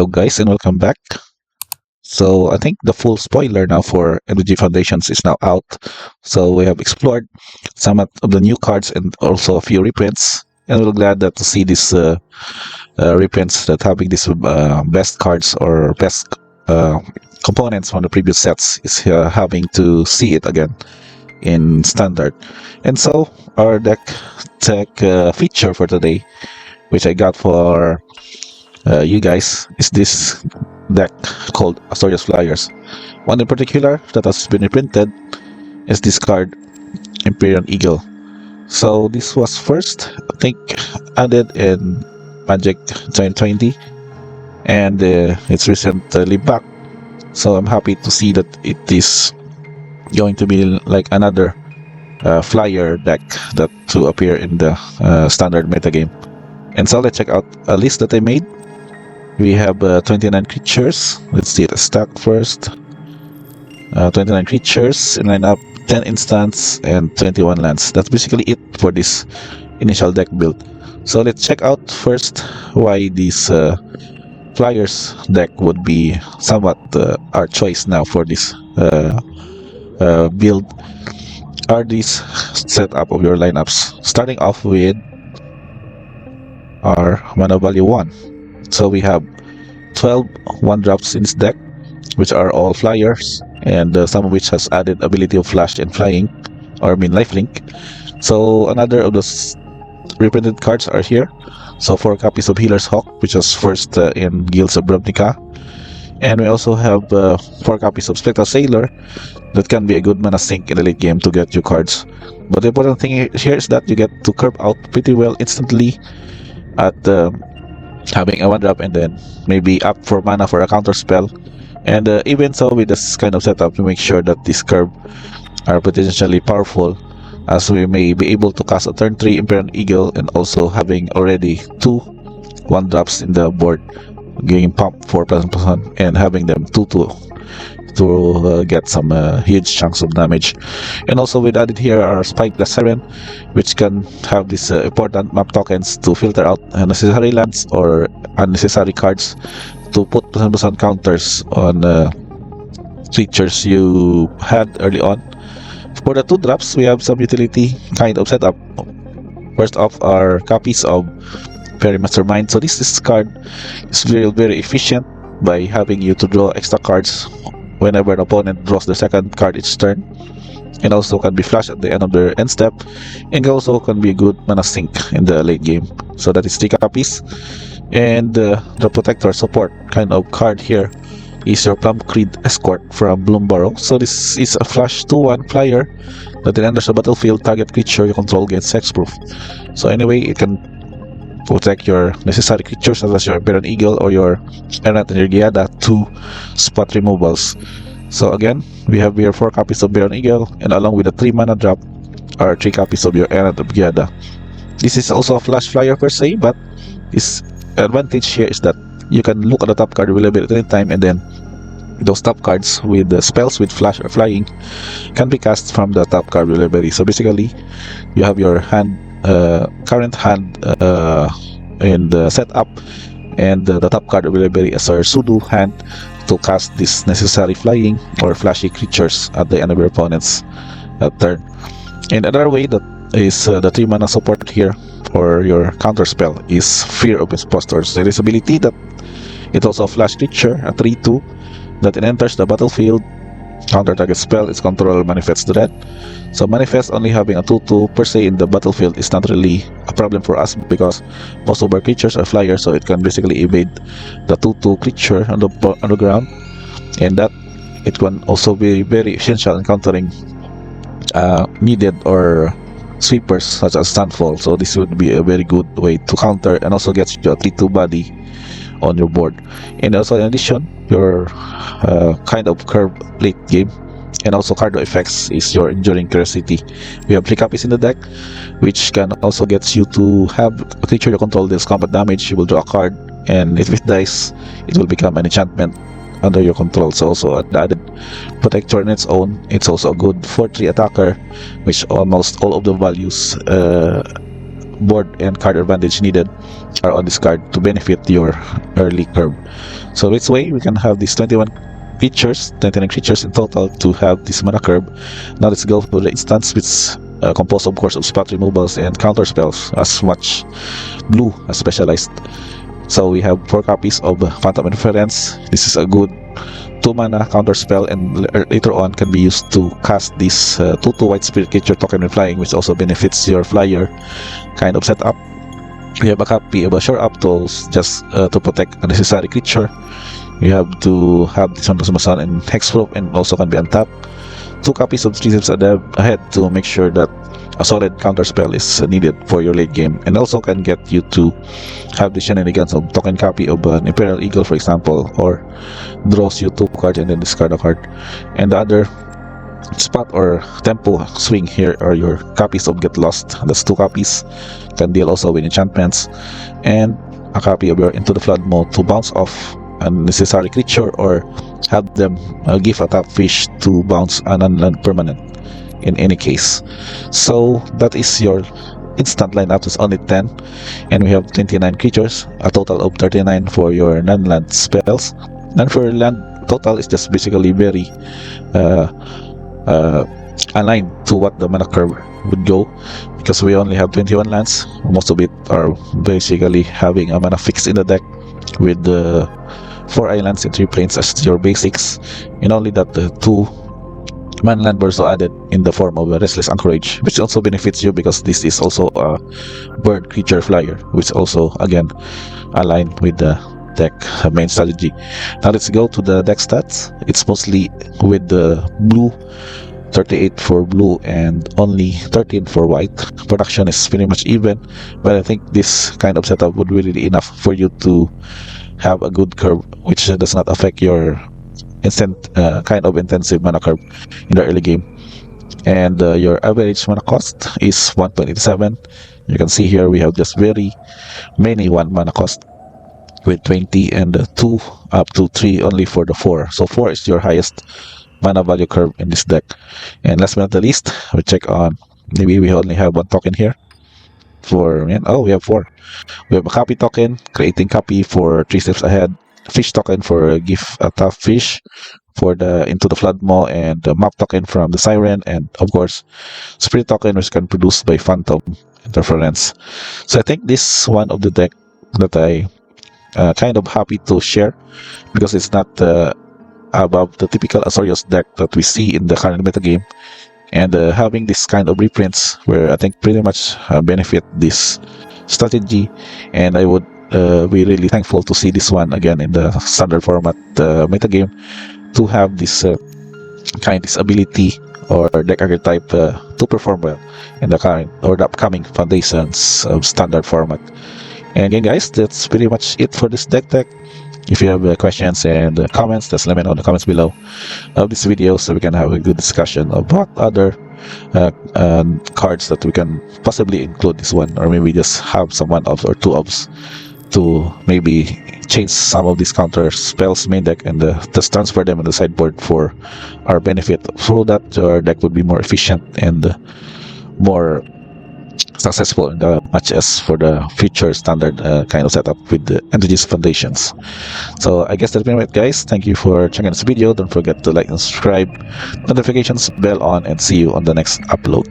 Hello guys and welcome back. So I think the full spoiler now for MTG Foundations is now out. So we have explored some of the new cards and also a few reprints. And we're glad that to see these reprints that having these best cards or best components from the previous sets is having to see it again in standard. And so our deck tech feature for today, which I got for you guys, is this deck called Azorius Flyers. One in particular that has been reprinted is this card, Imperial Eagle. So this was first, I think, added in Magic 2020, and it's recently back. So I'm happy to see that it is going to be like another flyer deck that to appear in the standard metagame. And so let's check out a list that I made. We have 29 creatures. Let's see the stack first. 29 creatures in lineup, 10 instants, and 21 lands. That's basically it for this initial deck build. So let's check out first why this Flyers deck would be somewhat our choice now for this build. Are these setup of your lineups? Starting off with our mana value 1. So we have 12 1-drops in this deck, which are all flyers, and some of which has added ability of flash and flying, or I mean lifelink. So another of those reprinted cards are here. So 4 copies of Healer's Hawk, which was first in Guilds of Ravnica. And we also have 4 copies of Spectral Sailor that can be a good mana sink in the late game to get you cards. But the important thing here is that you get to curve out pretty well instantly at having a 1-drop and then maybe up for mana for a counter spell. And even so, with this kind of setup, we make sure that these curve are potentially powerful, as we may be able to cast a turn 3 Imperial Eagle and also having already 2 1-drops in the board, giving pump 4++, and having them 2/2 to get some huge chunks of damage. And also we added here our Spike the Siren, which can have these important map tokens to filter out unnecessary lands or unnecessary cards to put ++ counters on creatures you had early on. For the 2-drops, we have some utility kind of setup. First off, our copies of Fairy Mastermind. So this card is very efficient by having you to draw extra cards whenever an opponent draws the second card each turn, and also can be flashed at the end of their end step, and also can be a good mana sink in the late game. So that is 3 copies. And the Protector support kind of card here is your Plum Creed Escort from Bloomburrow. So this is a flash 2/1 flyer that then enters the battlefield, target creature you control gets hexproof. So anyway, it can protect your necessary creatures such as your Imperial Eagle or your Errant and your Giada to spot removals. So again, we have here 4 copies of Imperial Eagle, and along with a 3 mana drop are 3 copies of your Errant of Giada. This is also a flash flyer per se, but its advantage here is that you can look at the top card available at any time, and then those top cards with the spells with flash or flying can be cast from the top card availability. So basically, you have your hand, current hand in the setup, and the top card availability as our pseudo hand to cast this necessary flying or flashy creatures at the end of your opponent's turn. And another way that is the 3 mana support here for your counter spell is Fear of Impostors. There is ability that it's also a flash creature, a 3/2, that it enters the battlefield. Counter target spell its controller manifests dread. So manifest only having a 2/2 per se in the battlefield is not really a problem for us, because most of our creatures are flyers, so it can basically evade the 2/2 creature on the ground, and that it can also be very essential in countering needed or sweepers such as Standfall. So this would be a very good way to counter, and also gets you a 3/2 body on your board. And also in addition, your kind of curve late game, and also card effects is your Enduring Curiosity. We have 3 copies in the deck, which can also get you to have a creature you control deals combat damage. You will draw a card, and if it dies, it will become an enchantment under your control. So also the added Protector on its own. It's also a good 4/3 attacker, which almost all of the values board and card advantage needed are on this card to benefit your early curve. So this way we can have these 29 creatures in total to have this mana curve. Now let's go for the instance, which composed of course of spot removals and counter spells, as much blue as specialized. So we have 4 copies of Phantom Interference. This is a good 2 mana counter spell, and later on can be used to cast this 2/2 white spirit creature token when flying, which also benefits your flyer kind of setup. We have a copy of a Shore Up Tools just to protect a necessary creature. You have to have this one Sun and Hexproof, and also can be untapped. 2 copies of 3 steps ahead to make sure that a solid counter spell is needed for your late game, and also can get you to have the shenanigans of token copy of an Imperial Eagle, for example, or draws you 2 cards and then discard a card. And the other spot or tempo swing here are your copies of Get Lost. That's 2 copies, can deal also with enchantments, and a copy of your Into the Flood mode to bounce off unnecessary creature or have them give a tap fish to bounce an unland permanent in any case. So that is your instant lineup. Is only 10, and we have 29 creatures, a total of 39 for your non-land spells. And for land total is just basically very aligned to what the mana curve would go, because we only have 21 lands. Most of it are basically having a mana fix in the deck with 4 islands and 3 plains as your basics, and only that the 2 mana land were also added in the form of a Restless Anchorage, which also benefits you because this is also a bird creature flyer, which also again aligned with the deck main strategy. Now let's go to the deck stats. It's mostly with the blue, 38 for blue and only 13 for white. Production is pretty much even, but I think this kind of setup would really be enough for you to have a good curve, which does not affect your kind of intensive mana curve in the early game. And your average mana cost is 1.87. You can see here we have just very many 1 mana cost with 20 and 2 up to 3 only for the 4. So 4 is your highest mana value curve in this deck. And last but not the least, we check on, maybe we only have 1 token here for, oh, we have 4. We have a copy token, creating copy for 3 steps ahead, fish token for give a tough fish for the Into the Flood Maw, and the map token from the Siren, and of course spirit token, which can produced by Phantom Interference. So I think this one of the deck that I kind of happy to share, because it's not above the typical Azorius deck that we see in the current metagame, and having this kind of reprints where I think pretty much benefit this strategy, and I would be really thankful to see this one again in the standard format metagame, to have this this ability or deck archetype to perform well in the current or the upcoming foundations of standard format. And again guys, that's pretty much it for this deck tech. If you have questions and comments, just let me know in the comments below of this video, so we can have a good discussion of what other cards that we can possibly include this one, or maybe just have some 1 or 2 ofs to maybe change some of these counter spells main deck and just transfer them on the sideboard for our benefit, so that our deck would be more efficient and more successful in the matches for the future standard kind of setup with the MTG's foundations. So I guess that's been it guys. Thank you for checking this video. Don't forget to like and subscribe, notifications bell on, and see you on the next upload.